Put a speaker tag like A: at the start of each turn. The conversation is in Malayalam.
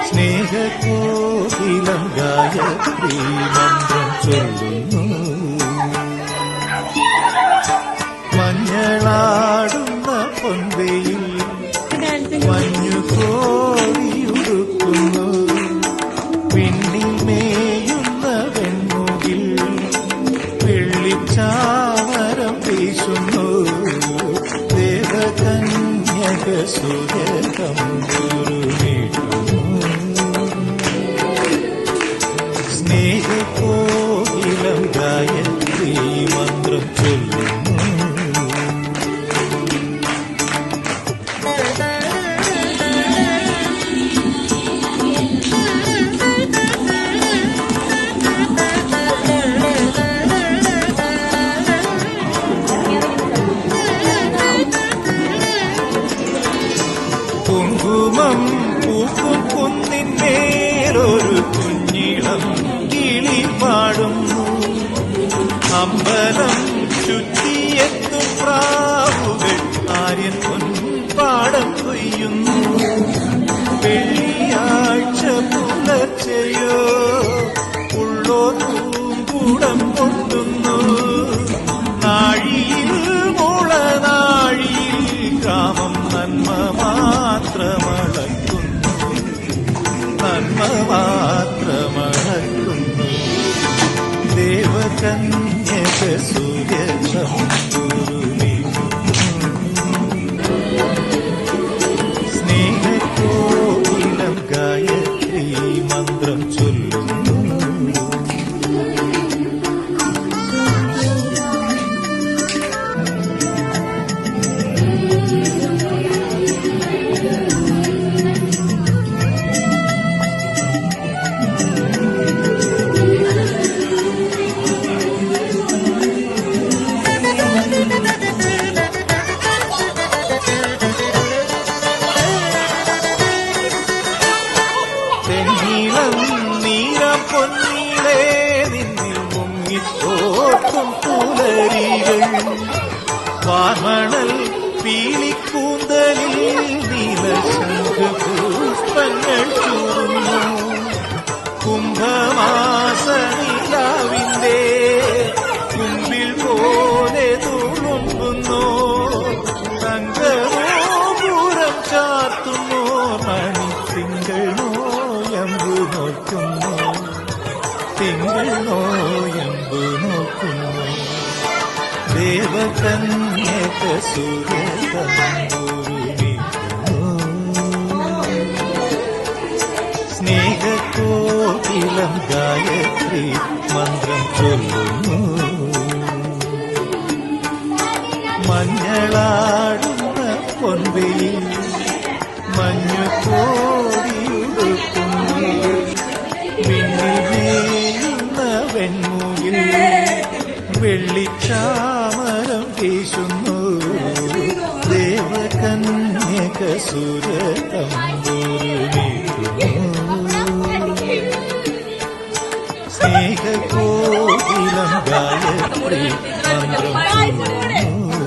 A: സ്നേഹകോകിലം ഗായത്രി മന്ത്രം ചൊല്ലുന്നു. മഞ്ഞളാടുന്ന പൊൻവെയിൽ മഞ്ഞു കോരിയുടുക്കുന്നു. പിന്നിൽ മേയുന്ന വെൺമുകിൽ വെള്ളിച്ചാമരം വീശുന്നു. ദേവകന്യക സുരകം ഗുരുവിടുന്നു. സ്നേഹകോകിലം ഗായത്രി മന്ത്രം ചൊല്ലുന്നു. കുങ്കുമം പൂക്കും കുന്നിന്മേലൊരു കുഞ്ഞിളം കിളി പാടുന്നു. അമ്പലം ചുറ്റിയെത്തും പ്രാവുകൾ ആര്യൻ പൊൻപാടം കൊയ്യുന്നു. വെള്ളിയാഴ്ച പുലർച്ചയോ ഉള്ളോ പൂങ്കൂടം കൊണ്ടുന്നു. നാഴിയിൽ മുളനാഴിയിൽ ഗ്രാമം നന്മ മാത്രമളക്കുന്നു. നന്മ മാത്രമളക്കുന്നു. ദേവകന്യക സുരകം സ്നേഹകോകിലം ഗായത്രി മന്ത്രം ചൊല്ലുന്നു. തെന്നീളം നീരം പൊന്നീളേ നിന്നിൽ മുങ്ങിത്തോട്ടും പുലരികൾ. വാമണൽ പീലിക്കൂന്തലിൽ നീലശംഖുപുഷ്പങ്ങൾ ചൂടുന്നു. കുംഭമാസനിലാവിന്റെ കുമ്പിൽ പോലെ തുളുമ്പുന്നു. തങ്കപൂരം ചാർത്തുന്നു. മണിത്തിങ്കൾ നോയമ്പു നോക്കുന്നു. തിങ്കൾ നോയമ്പു നോക്കുന്നു. ദേവകന്യക സുരകം ഗുരുവിടുന്നു. സ്നേഹകോകിലം ഗായത്രി മന്ത്രം ചൊല്ലുന്നു. മഞ്ഞളാടുന്ന പൊൻവെയിൽ മഞ്ഞു കോരിയുടുക്കുന്നു. പിന്നിൽ മേയുന്ന വെൺമുകിൽ വെള്ളിച്ചാമരം വീശുന്നു. ദേവകന്യക സുരകം ഗുരുവിടുന്നു. സ്നേഹകോകിലം ഗായത്രി മന്ത്രം ചൊല്ലുന്നു.